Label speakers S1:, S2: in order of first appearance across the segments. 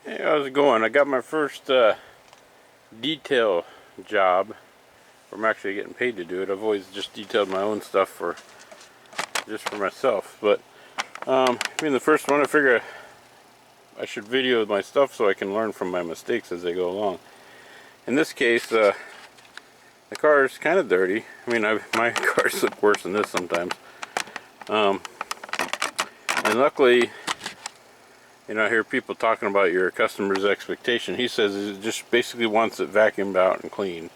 S1: Hey, how's it going? I got my first detail job. I'm actually getting paid to do it. I've always just detailed my own stuff for myself, but being the first one, I figure I should video my stuff so I can learn from my mistakes as they go along. In this case, the car is kind of dirty. I mean, my cars look worse than this sometimes. And luckily, I hear people talking about your customer's expectation. He says he just basically wants it vacuumed out and clean.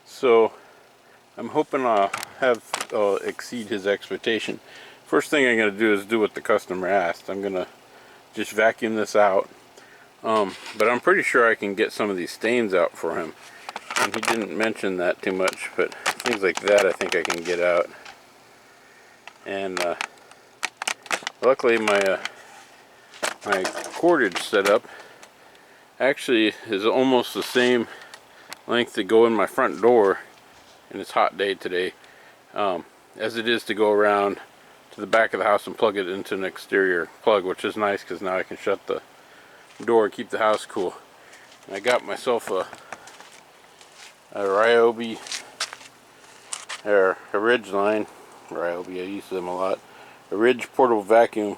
S1: So I'm hoping I'll exceed his expectation. First thing I'm going to do is do what the customer asked. I'm going to just vacuum this out. But I'm pretty sure I can get some of these stains out for him. And he didn't mention that too much, but things like that I think I can get out. And luckily my cordage setup actually is almost the same length to go in my front door, and it's a hot day today, as it is to go around to the back of the house and plug it into an exterior plug, which is nice because now I can shut the door and keep the house cool. And I got myself a Ryobi, or a Ridgeline. Ryobi, I use them a lot. A Ridge portable vacuum.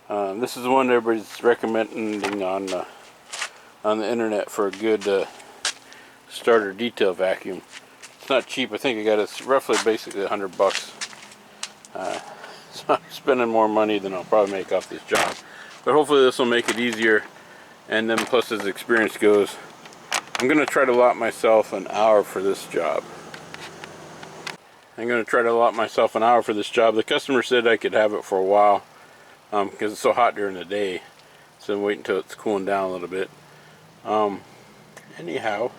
S1: This is the one everybody's recommending on the internet for a good starter detail vacuum. It's not cheap. I think I got it roughly basically $100. So I'm spending more money than I'll probably make off this job. But hopefully this will make it easier. And then plus as experience goes, I'm going to try to allot myself an hour for this job. The customer said I could have it for a while because it's so hot during the day. So wait until it's cooling down a little bit. Anyhow,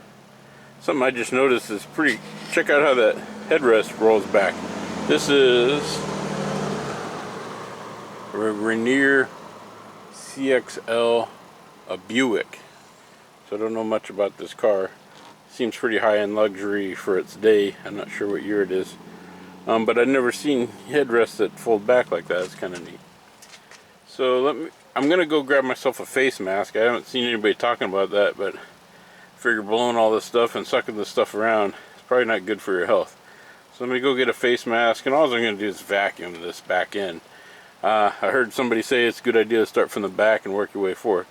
S1: something I just noticed is check out how that headrest rolls back. This is a Rainier CXL, a Buick. So I don't know much about this car. Seems pretty high-end luxury for its day. I'm not sure what year it is. But I've never seen headrests that fold back like that. It's kind of neat. So I'm gonna go grab myself a face mask. I haven't seen anybody talking about that, but I figure blowing all this stuff and sucking this stuff around is probably not good for your health. So let me go get a face mask, and all I'm gonna do is vacuum this back end. I heard somebody say it's a good idea to start from the back and work your way forward.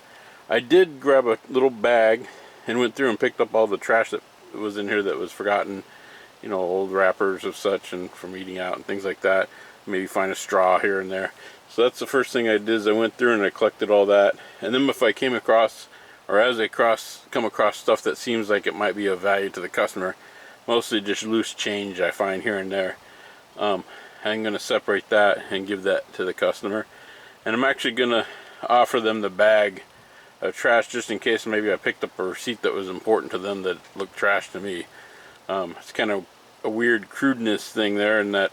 S1: I did grab a little bag and went through and picked up all the trash that was in here that was forgotten. Old wrappers of such and from eating out and things like that. Maybe find a straw here and there. So that's the first thing I did, is I went through and I collected all that. And then if I came across, or as I come across stuff that seems like it might be of value to the customer, mostly just loose change I find here and there, I'm going to separate that and give that to the customer. And I'm actually going to offer them the bag of trash just in case maybe I picked up a receipt that was important to them that looked trash to me. It's kind of a weird crudeness thing there, in that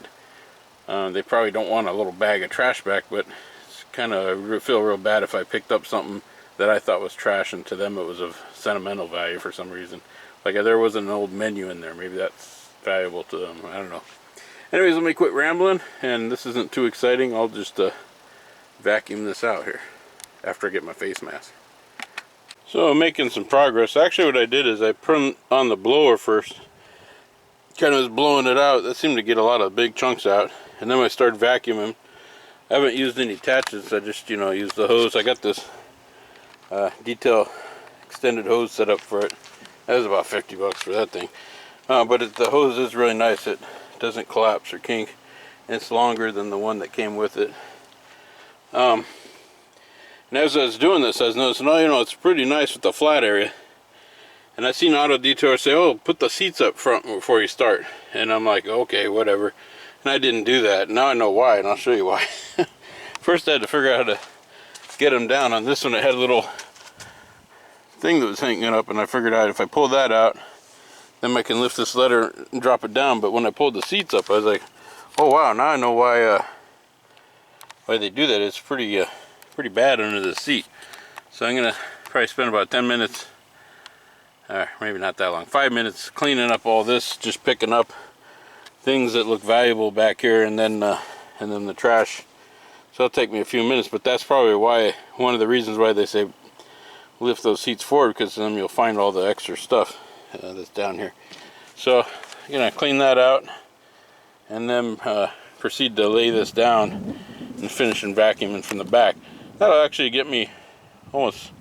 S1: they probably don't want a little bag of trash back, but it's kind of feel real bad if I picked up something that I thought was trash and to them it was of sentimental value for some reason. Like there was an old menu in there, maybe that's valuable to them, I don't know. Anyways, let me quit rambling, and this isn't too exciting. I'll just vacuum this out here after I get my face mask. So I'm making some progress. Actually what I did is I put on the blower first, kind of was blowing it out. That seemed to get a lot of big chunks out, and then I started vacuuming. I haven't used any attachments. I just used the hose. I got this detail extended hose set up for it. That was about $50 for that thing, but the hose is really nice. It doesn't collapse or kink, and it's longer than the one that came with it. And as I was doing this, I was noticing, it's pretty nice with the flat area. And I seen Auto Detour say, oh, put the seats up front before you start. And I'm like, okay, whatever. And I didn't do that. Now I know why, and I'll show you why. First I had to figure out how to get them down. On this one it had a little thing that was hanging up, and I figured out if I pull that out, then I can lift this letter and drop it down. But when I pulled the seats up, I was like, oh wow, now I know why they do that. It's pretty bad under the seat. So I'm gonna probably spend about 10 minutes, maybe not that long, 5 minutes cleaning up all this, just picking up things that look valuable back here, and then the trash So it'll take me a few minutes, but that's probably why, one of the reasons why they say lift those seats forward, because then you'll find all the extra stuff that's down here. So I'm gonna clean that out and then proceed to lay this down and finish and vacuuming from the back. That'll actually get me almost,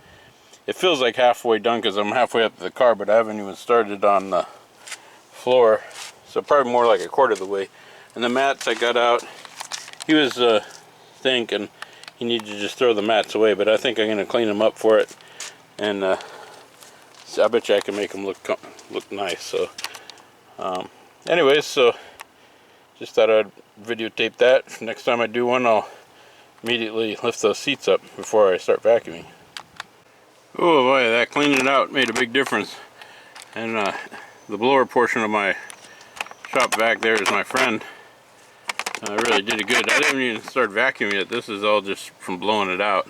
S1: it feels like halfway done because I'm halfway up to the car, but I haven't even started on the floor, so probably more like a quarter of the way. And the mats I got out, he was thinking he needed to just throw the mats away, but I think I'm going to clean them up for it, and I bet you I can make them look nice. So anyways, so just thought I'd videotape that. Next time I do one, I'll immediately lift those seats up before I start vacuuming. Oh boy, that cleaning it out made a big difference. And the blower portion of my shop back there is my friend. I really did it good. I didn't even start vacuuming it. This is all just from blowing it out.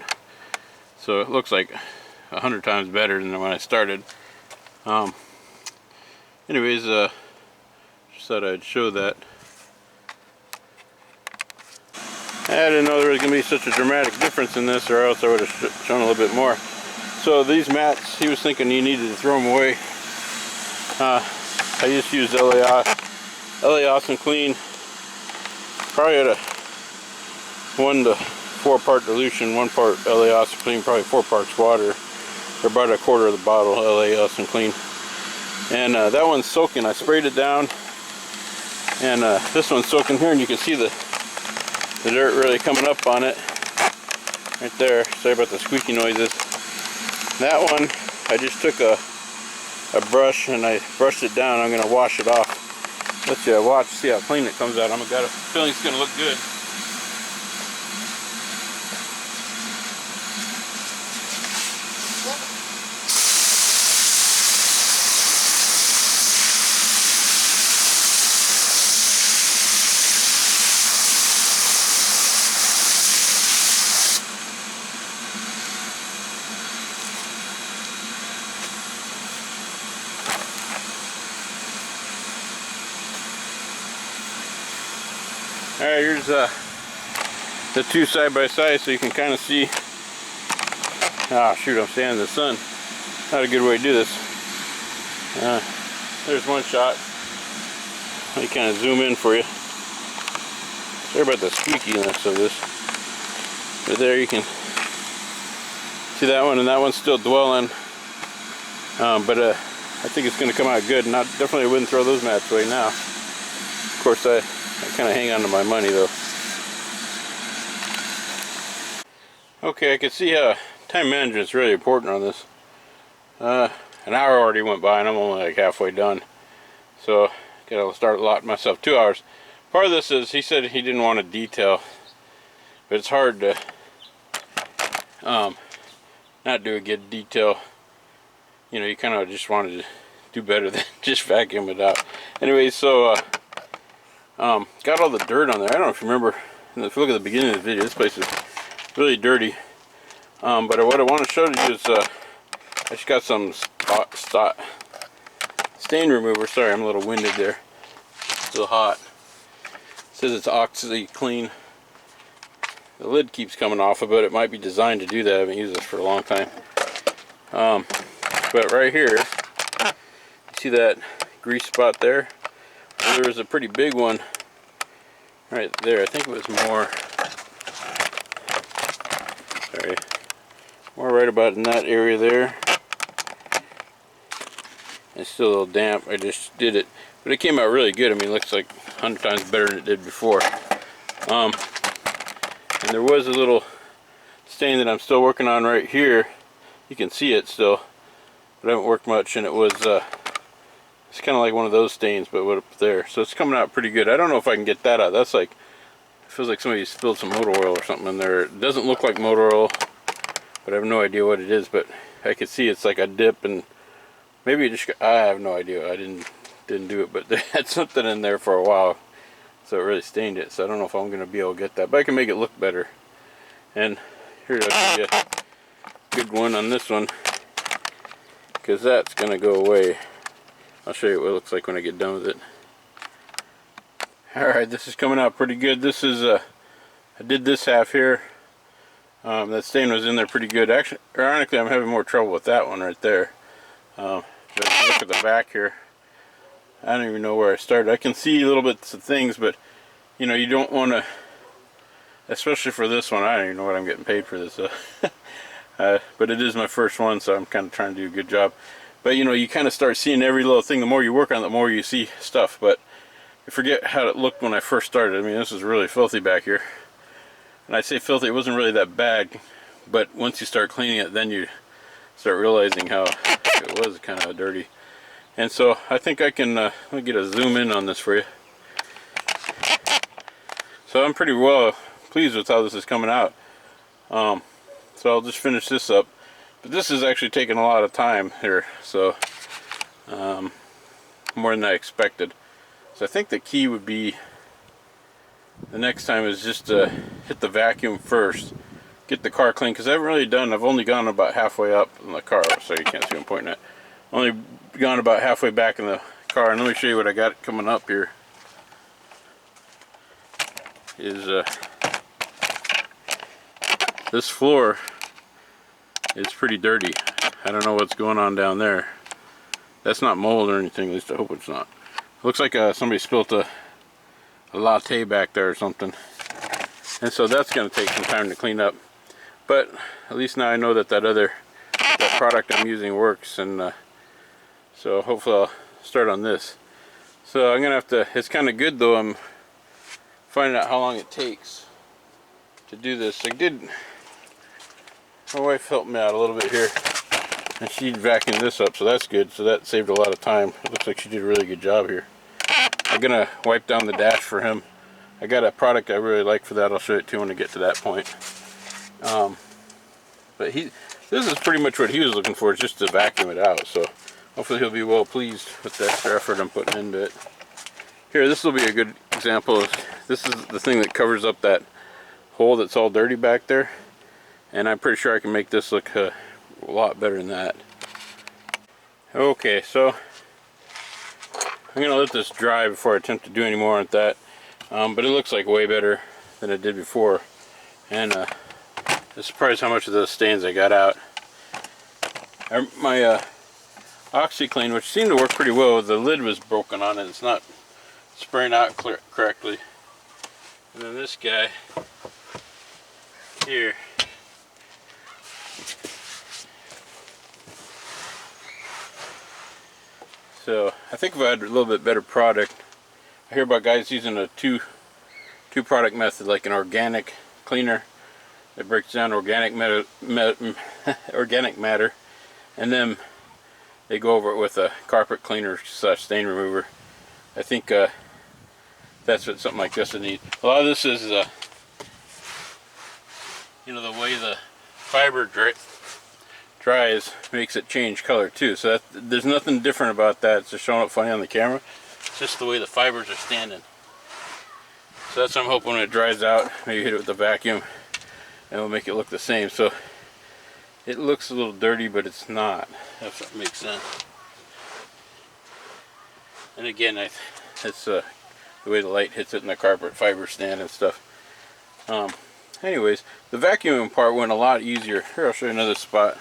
S1: So it looks like 100 times better than when I started. Anyways, just thought I'd show that. I didn't know there was going to be such a dramatic difference in this, or else I would have shown a little bit more. So these mats, he was thinking he needed to throw them away. I just used LA Awesome Clean. Probably at a 1 to 4 part dilution, 1 part LA Awesome Clean, probably 4 parts water. Or about a quarter of the bottle LA Awesome Clean. And that one's soaking. I sprayed it down, and this one's soaking here, and you can see the dirt really coming up on it right there. Sorry about the squeaky noises. That one, I just took a brush and I brushed it down. I'm gonna wash it off. Let you watch, see how clean it comes out. I've got a feeling it's gonna look good. Alright, here's the two side by side, so you can kind of see. Ah, shoot, I'm standing in the sun. Not a good way to do this. There's one shot. Let me kind of zoom in for you. Sorry about the squeakiness of this. But there you can see that one, and that one's still dwelling. But I think it's going to come out good. Not definitely wouldn't throw those mats away now. Of course, I kind of hang on to my money though. Okay, I can see time management is really important on this. An hour already went by and I'm only like halfway done. So gotta start allotting myself 2 hours. Part of this is he said he didn't want to detail, but it's hard to not do a good detail. You know, you kind of just wanted to do better than just vacuum it out. Anyway, so got all the dirt on there. I don't know if you remember, if you look at the beginning of the video, this place is really dirty. But what I want to show you is I just got some stain remover. Sorry, I'm a little winded there. It's still hot. It says it's OxiClean. The lid keeps coming off of it. It might be designed to do that. I haven't used this for a long time. But right here, you see that grease spot there? Well, there was a pretty big one right there. I think it was more right about in that area there. It's still a little damp. I just did it, but it came out really good. I mean, it looks like 100 times better than it did before. And there was a little stain that I'm still working on right here. You can see it still, but I haven't worked much, and it was it's kind of like one of those stains, but what up there. So it's coming out pretty good. I don't know if I can get that out. That's like, it feels like somebody spilled some motor oil or something in there. It doesn't look like motor oil, but I have no idea what it is. But I could see it's like a dip, and maybe it just got, I have no idea. I didn't do it, but they had something in there for a while, so it really stained it. So I don't know if I'm gonna be able to get that, but I can make it look better. And here, I'll give you a good one on this one, because that's gonna go away. I'll show you what it looks like when I get done with it. Alright, this is coming out pretty good. This is I did this half here. That stain was in there pretty good. Actually, ironically, I'm having more trouble with that one right there. But if you look at the back here, I don't even know where I started. I can see little bits of things, but you know, you don't want to, especially for this one. I don't even know what I'm getting paid for this. But it is my first one, so I'm kind of trying to do a good job. But you know, you kind of start seeing every little thing. The more you work on it, the more you see stuff. But you forget how it looked when I first started. I mean, this is really filthy back here. And I say filthy, it wasn't really that bad. But once you start cleaning it, then you start realizing how it was kind of dirty. And so I think I can let me get a zoom in on this for you. So I'm pretty well pleased with how this is coming out. So I'll just finish this up. But this is actually taking a lot of time here, so more than I expected. So I think the key would be the next time is just to hit the vacuum first, get the car clean, because I haven't really done, I've only gone about halfway up in the car, so you can't see what I'm pointing at. Only gone about halfway back in the car, and let me show you what I got coming up here. Is this floor is pretty dirty. I don't know what's going on down there. That's not mold or anything, at least I hope it's not. It looks like somebody spilled a latte back there or something. And so that's going to take some time to clean up. But at least now I know that that product I'm using works, and so hopefully I'll start on this. So I'm going to have to, it's kind of good though, I'm finding out how long it takes to do this. My wife helped me out a little bit here, and she vacuumed this up, so that's good. So that saved a lot of time. It looks like she did a really good job here. I'm gonna wipe down the dash for him. I got a product I really like for that. I'll show it to you when I get to that point. But this is pretty much what he was looking for, is just to vacuum it out. So hopefully he'll be well pleased with the extra effort I'm putting into it. Here, this will be a good example. This is the thing that covers up that hole that's all dirty back there. And I'm pretty sure I can make this look a lot better than that. Okay, so I'm going to let this dry before I attempt to do any more on that. But it looks like way better than it did before. And I'm surprised how much of those stains I got out. My OxiClean, which seemed to work pretty well, the lid was broken on it. It's not spraying out correctly. And then this guy here. So I think if I had a little bit better product, I hear about guys using a two product method, like an organic cleaner that breaks down organic matter, and then they go over it with a carpet cleaner / stain remover. I think that's what something like this would need. A lot of this is you know, the way the fiber dries makes it change color too. So there's nothing different about that. It's just showing up funny on the camera. It's just the way the fibers are standing. So that's what I'm hoping when it dries out, maybe hit it with the vacuum and it'll make it look the same. So it looks a little dirty, but it's not, if that makes sense. And again, it's the way the light hits it in the carpet fiber stand and stuff. Anyways, the vacuuming part went a lot easier. Here, I'll show you another spot.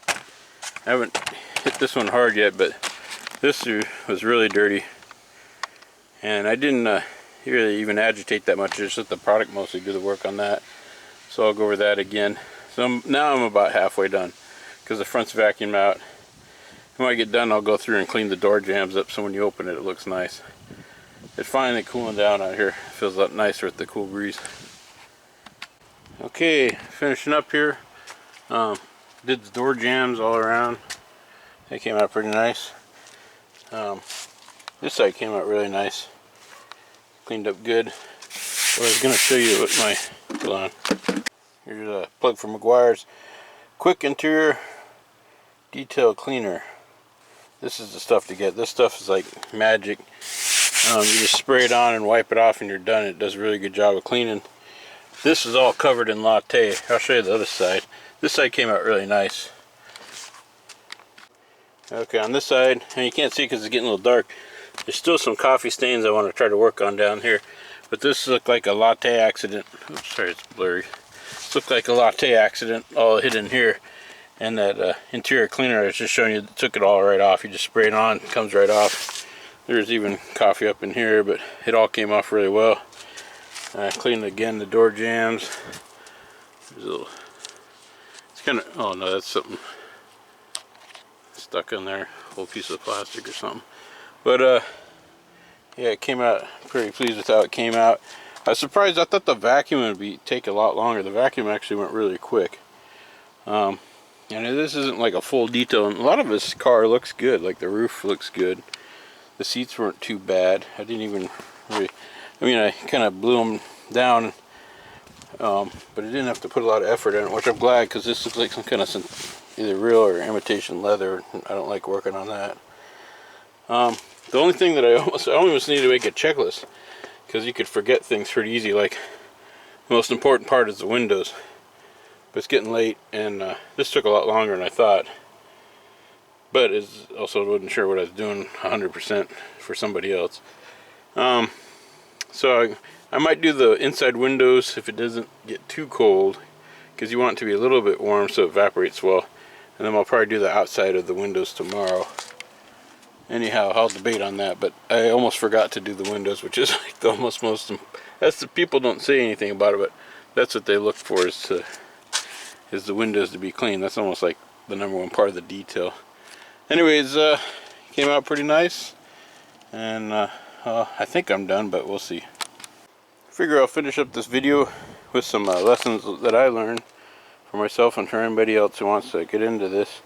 S1: I haven't hit this one hard yet, but this was really dirty. And I didn't really even agitate that much, just let the product mostly do the work on that. So I'll go over that again. So now I'm about halfway done, because the front's vacuumed out. And when I get done, I'll go through and clean the door jambs up so when you open it, it looks nice. It's finally cooling down out here. It feels a lot nicer with the cool breeze. Okay, finishing up here. Did the door jambs all around. They came out pretty nice. This side came out really nice. Cleaned up good. I was going to show you what my, hold on. Here's a plug for Meguiar's Quick Interior Detail Cleaner. This is the stuff to get. This stuff is like magic. You just spray it on and wipe it off and you're done. It does a really good job of cleaning. This is all covered in latte. I'll show you the other side. This side came out really nice. Okay, on this side, and you can't see because it's getting a little dark, there's still some coffee stains I want to try to work on down here. But this looked like a latte accident. Oops, sorry, it's blurry. This looked like a latte accident all hidden here. And that interior cleaner I was just showing you took it all right off. You just spray it on, it comes right off. There's even coffee up in here, but it all came off really well. Cleaned again the door jambs. There's a little, it's kind of, oh no, that's something stuck in there, a whole piece of plastic or something. But yeah, it came out, pretty pleased with how it came out. I was surprised. I thought the vacuum would take a lot longer. The vacuum actually went really quick. And this isn't like a full detail, and a lot of this car looks good. Like the roof looks good. The seats weren't too bad. I didn't even really, I mean, I kind of blew them down, but I didn't have to put a lot of effort in it, which I'm glad, because this looks like some kind of either real or imitation leather. I don't like working on that. The only thing that I almost need to make a checklist, because you could forget things pretty easy. Like, the most important part is the windows. But it's getting late, and this took a lot longer than I thought. But is also wasn't sure what I was doing 100% for somebody else. So I might do the inside windows if it doesn't get too cold, because you want it to be a little bit warm so it evaporates well. And then I'll probably do the outside of the windows tomorrow. Anyhow, I'll debate on that, but I almost forgot to do the windows, which is like the almost most. That's the people don't say anything about it, but that's what they look for, is the windows to be clean. That's almost like the #1 part of the detail. Anyways, came out pretty nice, and I think I'm done, but we'll see. Figure I'll finish up this video with some lessons that I learned for myself and for anybody else who wants to get into this.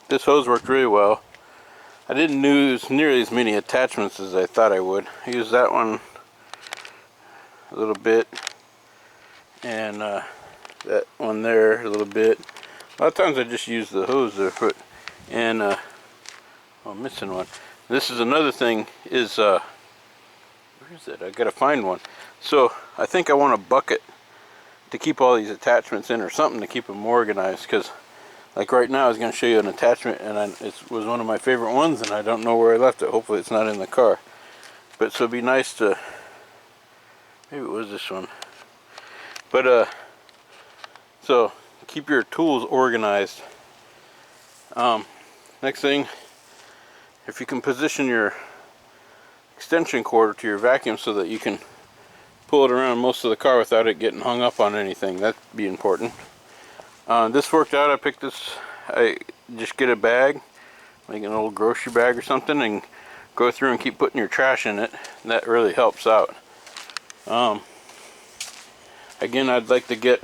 S1: This hose worked really well. I didn't use nearly as many attachments as I thought I would. I used that one a little bit, and that one there a little bit. A lot of times I just use the hose there, and oh, I'm missing one. This is another thing, is where is it? I gotta find one. So I think I want a bucket to keep all these attachments in, or something to keep them organized, because like right now I was going to show you an attachment, and it was one of my favorite ones, and I don't know where I left it. Hopefully it's not in the car. But so it'd be nice to, maybe it was this one. But so keep your tools organized. Next thing, if you can position your extension cord to your vacuum so that you can pull it around most of the car without it getting hung up on anything, that'd be important. This worked out. I picked this, I just get a bag, like an old grocery bag or something, and go through and keep putting your trash in it. And that really helps out. Again, I'd like to get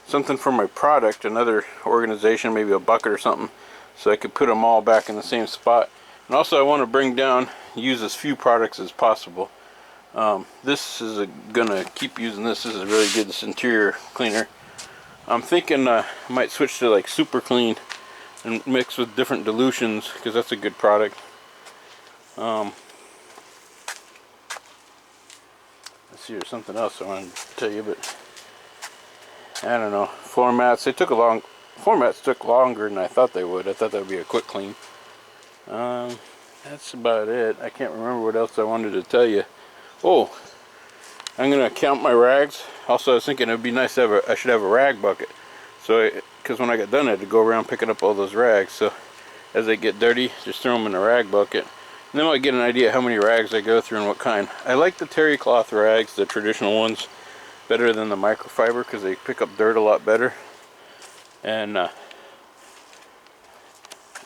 S1: something for my product, another organization, maybe a bucket or something, so I could put them all back in the same spot. And also I want to bring down, use as few products as possible. This is gonna keep using this. This is really good, this interior cleaner. I'm thinking I might switch to like Super Clean and mix with different dilutions, because that's a good product. Let's see, there's something else I wanted to tell you, but I don't know. Floor mats, floor mats took longer than I thought they would. I thought that would be a quick clean. That's about it. I can't remember what else I wanted to tell you. Oh, I'm gonna count my rags. Also, I was thinking it'd be nice to have I should have a rag bucket. So, because when I got done, I had to go around picking up all those rags. So, as they get dirty, just throw them in a rag bucket. And then I get an idea how many rags I go through and what kind. I like the terry cloth rags, the traditional ones, better than the microfiber, because they pick up dirt a lot better. And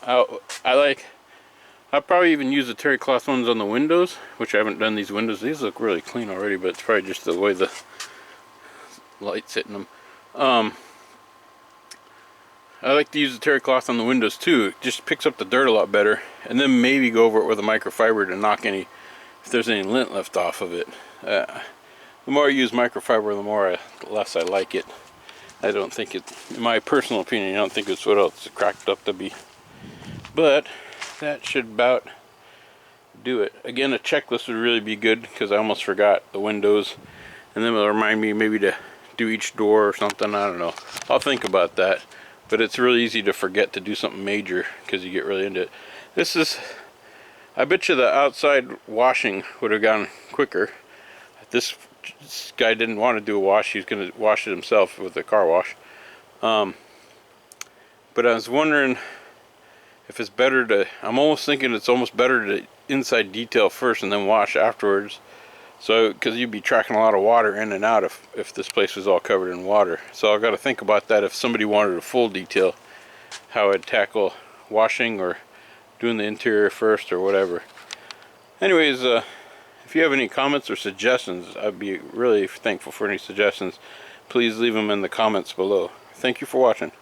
S1: I'll probably even use the terry cloth ones on the windows, which I haven't done these windows. These look really clean already, but it's probably just the way the light's hitting them. I like to use the terry cloth on the windows too. It just picks up the dirt a lot better, and then maybe go over it with a microfiber to knock any, if there's any lint left off of it. The more I use microfiber, the less I like it. I don't think it, in my personal opinion, I don't think it's what else it's cracked up to be. But that should about do it. Again, a checklist would really be good, because I almost forgot the windows, and then it'll remind me maybe to do each door or something. I don't know. I'll think about that. But it's really easy to forget to do something major, because you get really into it. I bet you the outside washing would have gone quicker. This guy didn't want to do a wash. He's going to wash it himself with a car wash. But I was wondering if it's better to, I'm almost thinking it's almost better to inside detail first and then wash afterwards. So, because you'd be tracking a lot of water in and out if this place was all covered in water. So I've got to think about that if somebody wanted a full detail, how I'd tackle washing or doing the interior first or whatever. Anyways, if you have any comments or suggestions, I'd be really thankful for any suggestions. Please leave them in the comments below. Thank you for watching.